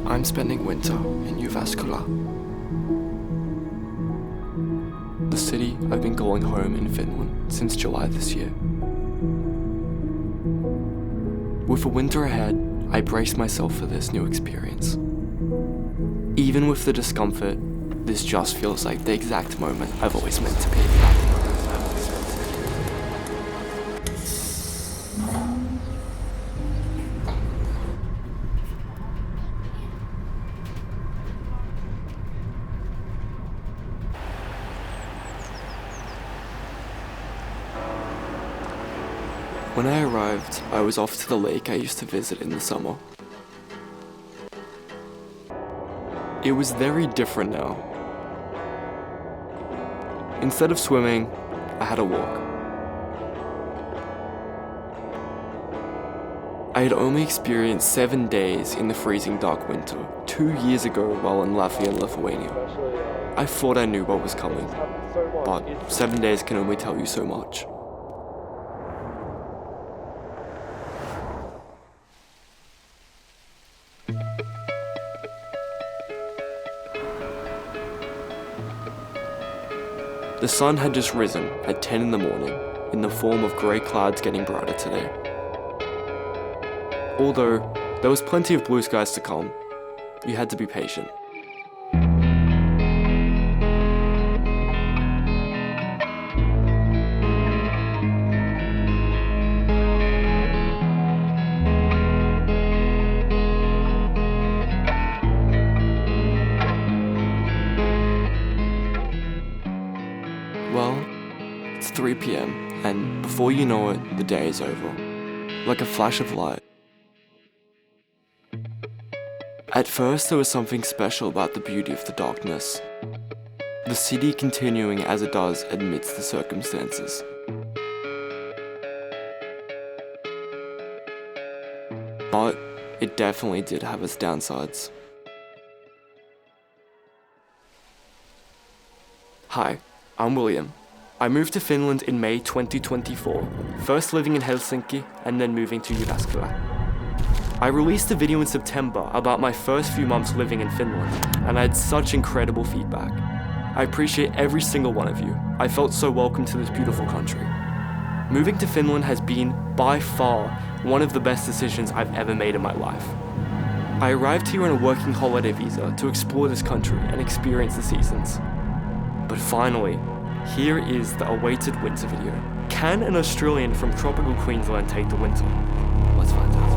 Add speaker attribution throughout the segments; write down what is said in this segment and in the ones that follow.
Speaker 1: I'm spending winter in Jyväskylä, the city I've been calling home in Finland since July this year. With the winter ahead, I brace myself for this new experience. Even with the discomfort, this just feels like the exact moment I've always meant to be. When I arrived, I was off to the lake I used to visit in the summer. It was very different now. Instead of swimming, I had a walk. I had only experienced 7 days in the freezing dark winter 2 years ago while in Latvia and Lithuania. I thought I knew what was coming, but 7 days can only tell you so much. The sun had just risen at 10 in the morning, in the form of grey clouds getting brighter today. Although, there was plenty of blue skies to come, you had to be patient. Well, it's 3 p.m, and before you know it, the day is over. Like a flash of light. At first, there was something special about the beauty of the darkness. The city continuing as it does amidst the circumstances. But it definitely did have its downsides. Hi, I'm William. I moved to Finland in May 2024, first living in Helsinki and then moving to Jyväskylä. I released a video in September about my first few months living in Finland, and I had such incredible feedback. I appreciate every single one of you. I felt so welcome to this beautiful country. Moving to Finland has been, by far, one of the best decisions I've ever made in my life. I arrived here on a working holiday visa to explore this country and experience the seasons. But finally, here is the awaited winter video. Can an Australian from tropical Queensland take the winter? Let's find out.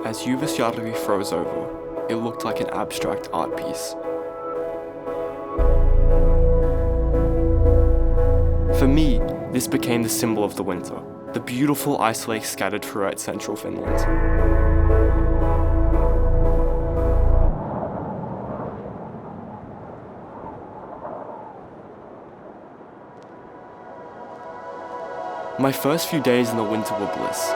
Speaker 1: As Jyväskylä froze over, it looked like an abstract art piece. For me, this became the symbol of the winter, the beautiful ice lakes scattered throughout central Finland. My first few days in the winter were bliss.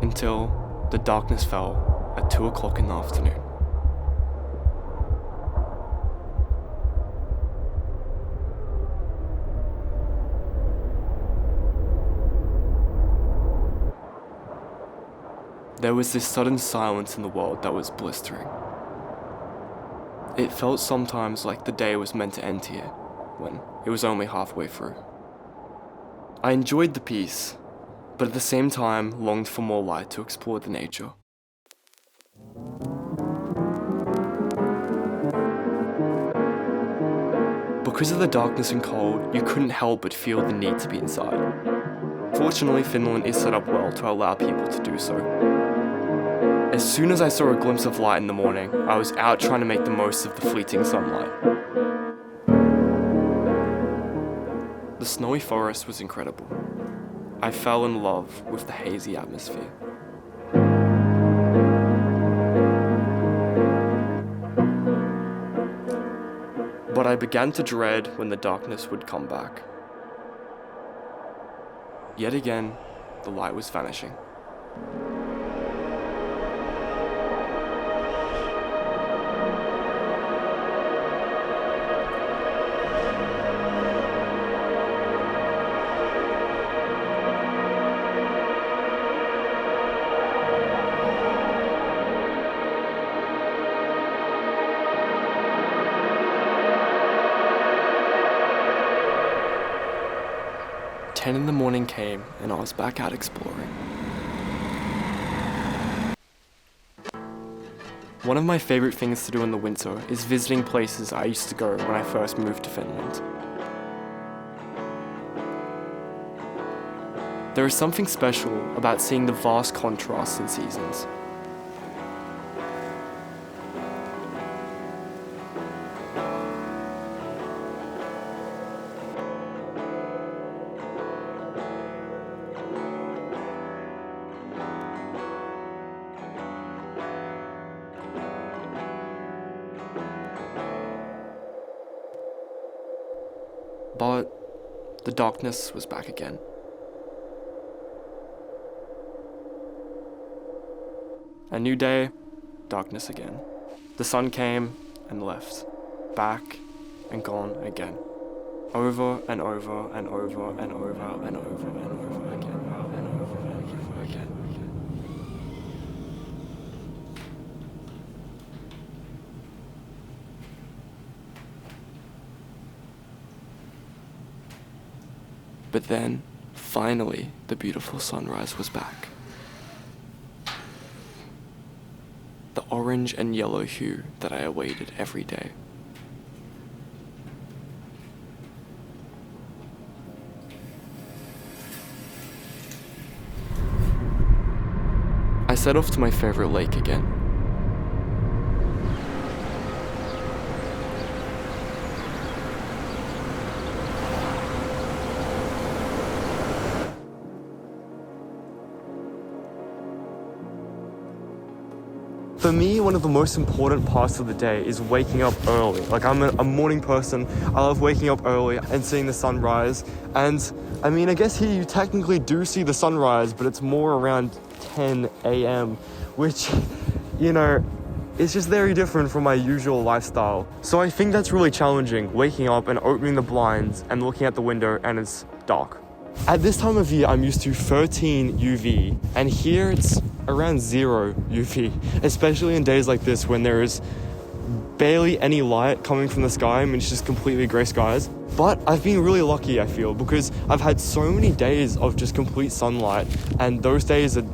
Speaker 1: Until the darkness fell at 2 o'clock in the afternoon. There was this sudden silence in the world that was blistering. It felt sometimes like the day was meant to end here, when it was only halfway through. I enjoyed the peace, but at the same time longed for more light to explore the nature. Because of the darkness and cold, you couldn't help but feel the need to be inside. Fortunately, Finland is set up well to allow people to do so. As soon as I saw a glimpse of light in the morning, I was out trying to make the most of the fleeting sunlight. The snowy forest was incredible. I fell in love with the hazy atmosphere. But I began to dread when the darkness would come back. Yet again, the light was vanishing. Ten in the morning came and I was back out exploring. One of my favorite things to do in the winter is visiting places I used to go when I first moved to Finland. There is something special about seeing the vast contrasts in seasons. But the darkness was back again. A new day, darkness again. The sun came and left, back and gone again. Over and over and over and over and over and over again and over and over again. But then, finally, the beautiful sunrise was back. The orange and yellow hue that I awaited every day. I set off to my favorite lake again. For me, one of the most important parts of the day is waking up early. Like, I'm a morning person. I love waking up early and seeing the sunrise. And I mean, I guess here you technically do see the sunrise, but it's more around 10 a.m., which, you know, it's just very different from my usual lifestyle. So I think that's really challenging, waking up and opening the blinds and looking out the window and it's dark. At this time of year, I'm used to 13 UV, and here it's around 0 UV, especially in days like this when there is barely any light coming from the sky. I mean, it's just completely grey skies. But I've been really lucky, I feel, because I've had so many days of just complete sunlight, and those days are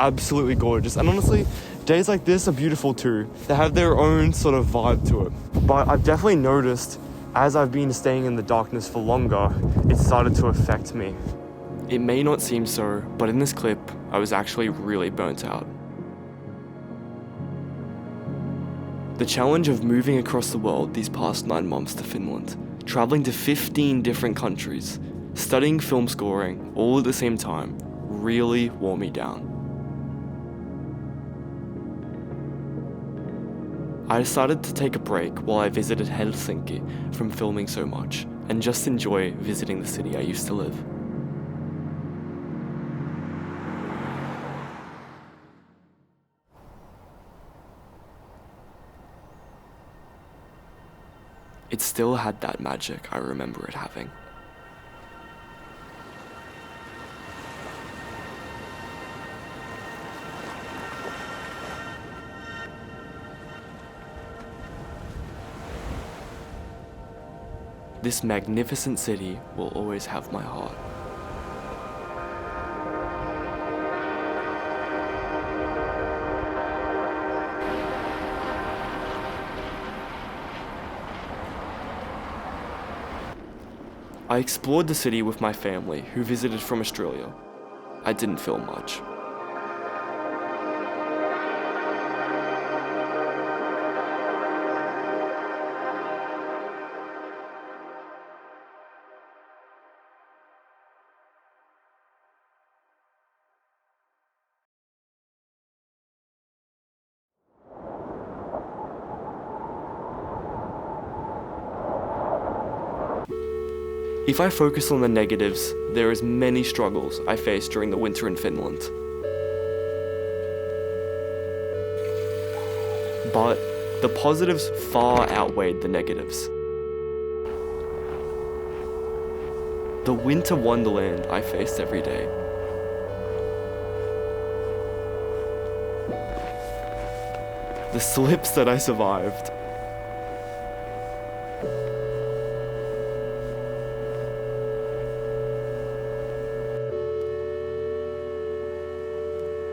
Speaker 1: absolutely gorgeous. And honestly, days like this are beautiful too. They have their own sort of vibe to it. But I've definitely noticed, as I've been staying in the darkness for longer, it started to affect me. It may not seem so, but in this clip, I was actually really burnt out. The challenge of moving across the world these past 9 months to Finland, traveling to 15 different countries, studying film scoring all at the same time, really wore me down. I decided to take a break while I visited Helsinki from filming so much and just enjoy visiting the city I used to live. It still had that magic I remember it having. This magnificent city will always have my heart. I explored the city with my family, who visited from Australia. I didn't film much. If I focus on the negatives, there is many struggles I faced during the winter in Finland. But the positives far outweighed the negatives. The winter wonderland I faced every day. The slips that I survived.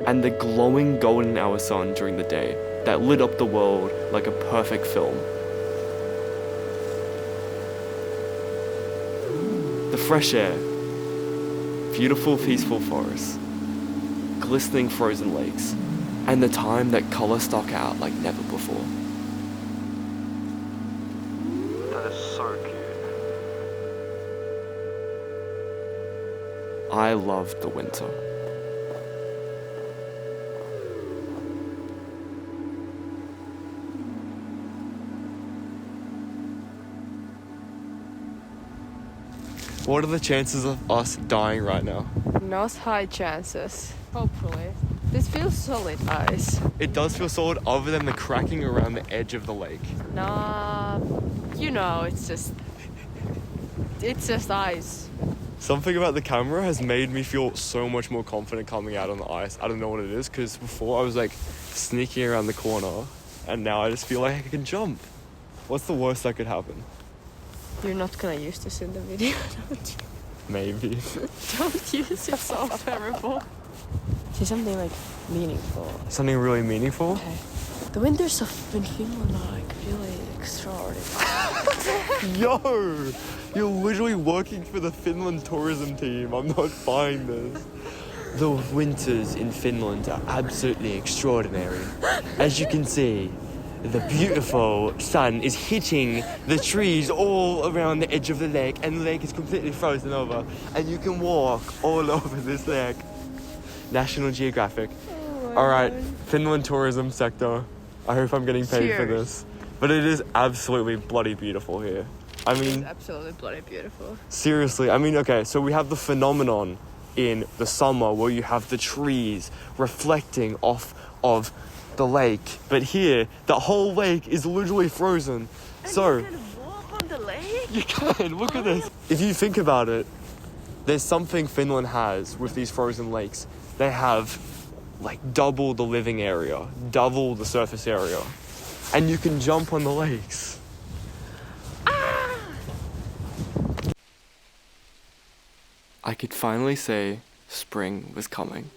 Speaker 1: And the glowing golden hour sun during the day that lit up the world like a perfect film. The fresh air, beautiful peaceful forests, glistening frozen lakes, and the time that colour stuck out like never before. That is so cute. I loved the winter. What are the chances of us dying right now?
Speaker 2: Not high chances, hopefully. This feels solid ice.
Speaker 1: It does feel solid other than the cracking around the edge of the lake.
Speaker 2: Nah, you know, it's just ice.
Speaker 1: Something about the camera has made me feel so much more confident coming out on the ice. I don't know what it is, because before I was like sneaking around the corner, and now I just feel like I can jump. What's the worst that could happen?
Speaker 2: You're not gonna use this in the video, don't you?
Speaker 1: Maybe.
Speaker 2: Don't use it, so terrible. Say something like meaningful.
Speaker 1: Something really meaningful?
Speaker 2: Okay. The winters in Finland are like really extraordinary.
Speaker 1: Yo! You're literally working for the Finland tourism team. I'm not buying this. The winters in Finland are absolutely extraordinary. As you can see, the beautiful sun is hitting the trees all around the edge of the lake, and the lake is completely frozen over, and you can walk all over this lake. National Geographic. Oh, alright, Finland tourism sector. I hope I'm getting paid for this. But it is absolutely bloody beautiful here. I mean,
Speaker 2: it's absolutely bloody beautiful.
Speaker 1: Seriously, I mean, okay, so we have the phenomenon in the summer where you have the trees reflecting off of the lake, but here the whole lake is literally frozen.
Speaker 2: And
Speaker 1: so
Speaker 2: you can walk on the lake?
Speaker 1: You can, look at this. If you think about it, there's something Finland has with these frozen lakes. They have like double the living area, double the surface area, and you can jump on the lakes. Ah! I could finally say spring was coming.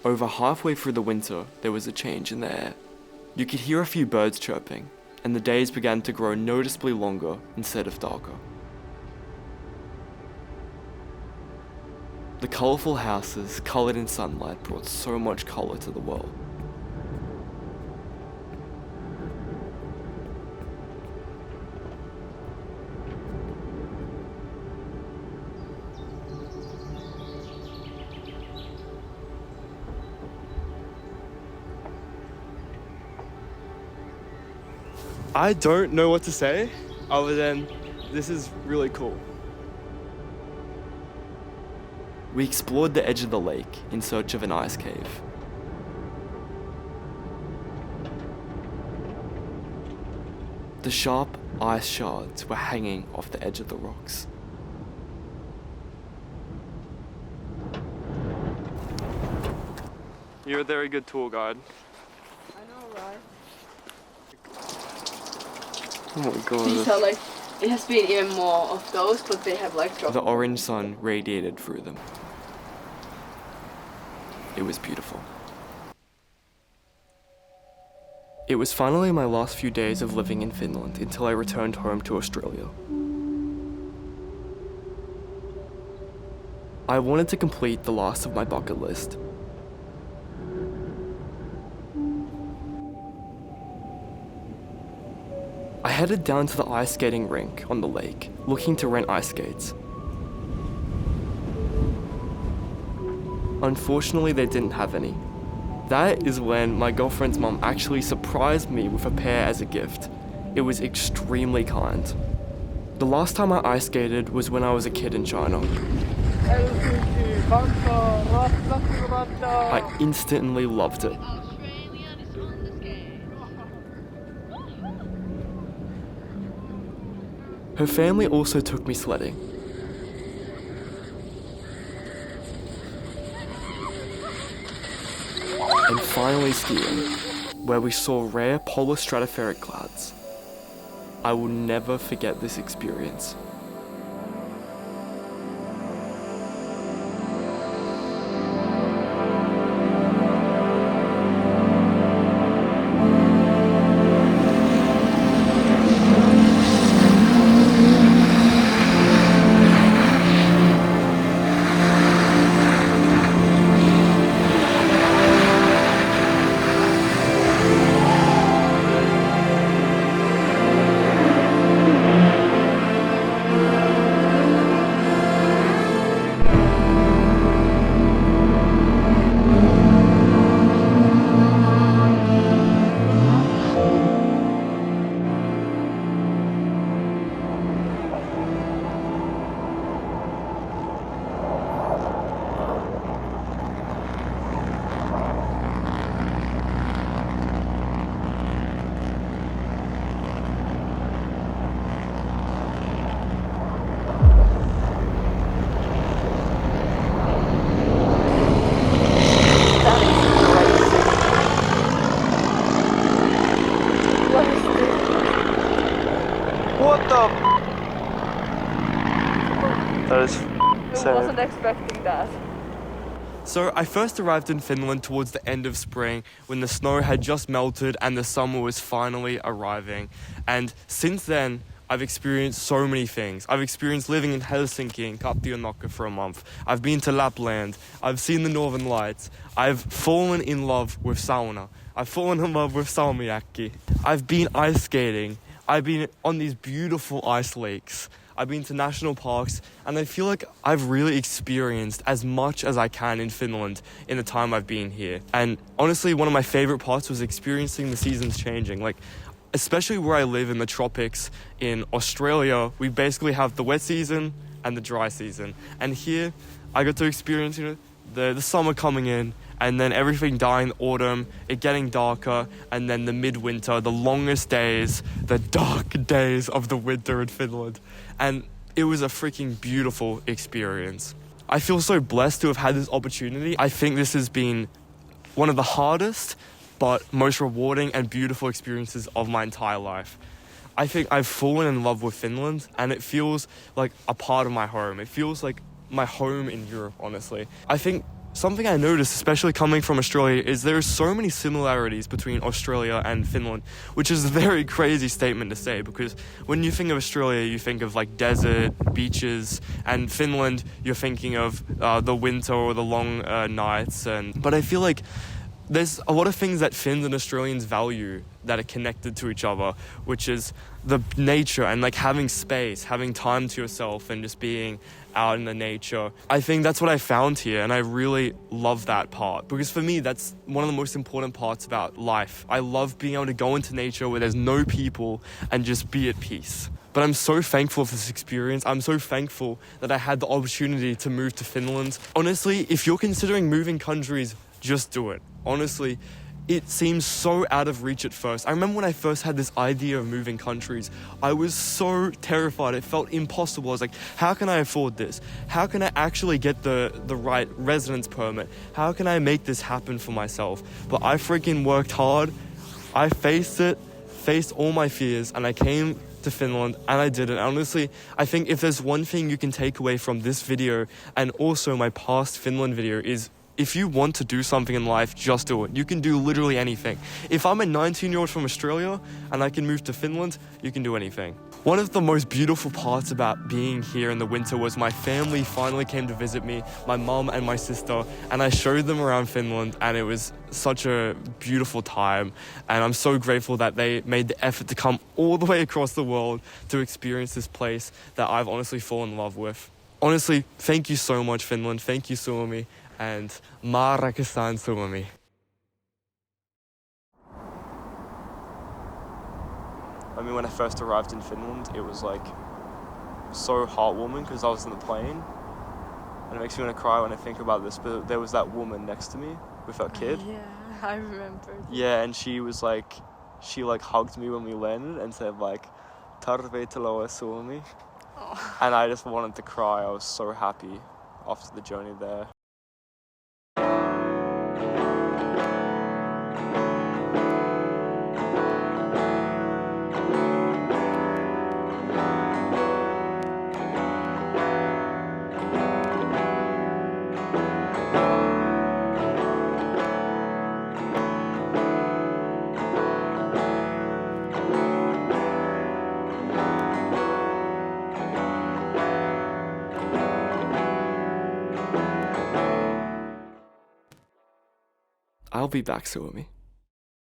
Speaker 1: Over halfway through the winter, there was a change in the air. You could hear a few birds chirping, and the days began to grow noticeably longer instead of darker. The colourful houses, coloured in sunlight, brought so much colour to the world. I don't know what to say other than this is really cool. We explored the edge of the lake in search of an ice cave. The sharp ice shards were hanging off the edge of the rocks. You're a very good tour guide.
Speaker 2: I know, right?
Speaker 1: Oh my god.
Speaker 2: These are like, it has been even more of those, but they have like dropped.
Speaker 1: The orange sun radiated through them. It was beautiful. It was finally my last few days of living in Finland until I returned home to Australia. I wanted to complete the last of my bucket list. I headed down to the ice skating rink on the lake, looking to rent ice skates. Unfortunately, they didn't have any. That is when my girlfriend's mum actually surprised me with a pair as a gift. It was extremely kind. The last time I ice skated was when I was a kid in China. I instantly loved it. Her family also took me sledding. And finally skiing, where we saw rare polar stratospheric clouds. I will never forget this experience.
Speaker 2: I wasn't expecting that.
Speaker 1: So I first arrived in Finland towards the end of spring when the snow had just melted and the summer was finally arriving. And since then, I've experienced so many things. I've experienced living in Helsinki and Kaptionokka for a month. I've been to Lapland. I've seen the Northern Lights. I've fallen in love with sauna. I've fallen in love with salmiakki. I've been ice skating. I've been on these beautiful ice lakes. I've been to national parks, and I feel like I've really experienced as much as I can in Finland in the time I've been here. And honestly, one of my favorite parts was experiencing the seasons changing. Like, especially where I live in the tropics in Australia, we basically have the wet season and the dry season. And here, I got to experience, the summer coming in, and then everything dying, autumn, it getting darker, and then the midwinter, the longest days, the dark days of the winter in Finland. And it was a freaking beautiful experience. I feel so blessed to have had this opportunity. I think this has been one of the hardest, but most rewarding and beautiful experiences of my entire life. I think I've fallen in love with Finland, and it feels like a part of my home. It feels like my home in Europe, honestly. I think something I noticed, especially coming from Australia, is there are so many similarities between Australia and Finland, which is a very crazy statement to say, because when you think of Australia, you think of like desert, beaches, and Finland, you're thinking of the winter or the long nights. But I feel like there's a lot of things that Finns and Australians value that are connected to each other, which is the nature and like having space, having time to yourself and just being out in the nature. I think that's what I found here, and I really love that part, because for me, that's one of the most important parts about life. I love being able to go into nature where there's no people and just be at peace. But I'm so thankful for this experience. I'm so thankful that I had the opportunity to move to Finland. Honestly, if you're considering moving countries, just do it. Honestly, it seems so out of reach at first. I remember when I first had this idea of moving countries, I was so terrified. It felt impossible. I was like, how can I afford this? How can I actually get the right residence permit? How can I make this happen for myself? But I freaking worked hard. I faced all my fears, and I came to Finland, and I did it. Honestly, I think if there's one thing you can take away from this video and also my past Finland video is if you want to do something in life, just do it. You can do literally anything. If I'm a 19-year-old from Australia and I can move to Finland, you can do anything. One of the most beautiful parts about being here in the winter was my family finally came to visit me, my mum and my sister, and I showed them around Finland, and it was such a beautiful time. And I'm so grateful that they made the effort to come all the way across the world to experience this place that I've honestly fallen in love with. Honestly, thank you so much, Finland. Thank you, Suomi. And mä rakastan Suomi. I mean, when I first arrived in Finland, it was like so heartwarming because I was in the plane, and it makes me want to cry when I think about this. But there was that woman next to me with her kid.
Speaker 2: Yeah, I remember.
Speaker 1: Yeah, and she hugged me when we landed and said like, "Tervetuloa Suomi," and I just wanted to cry. I was so happy after the journey there. I'll be back, Suomi.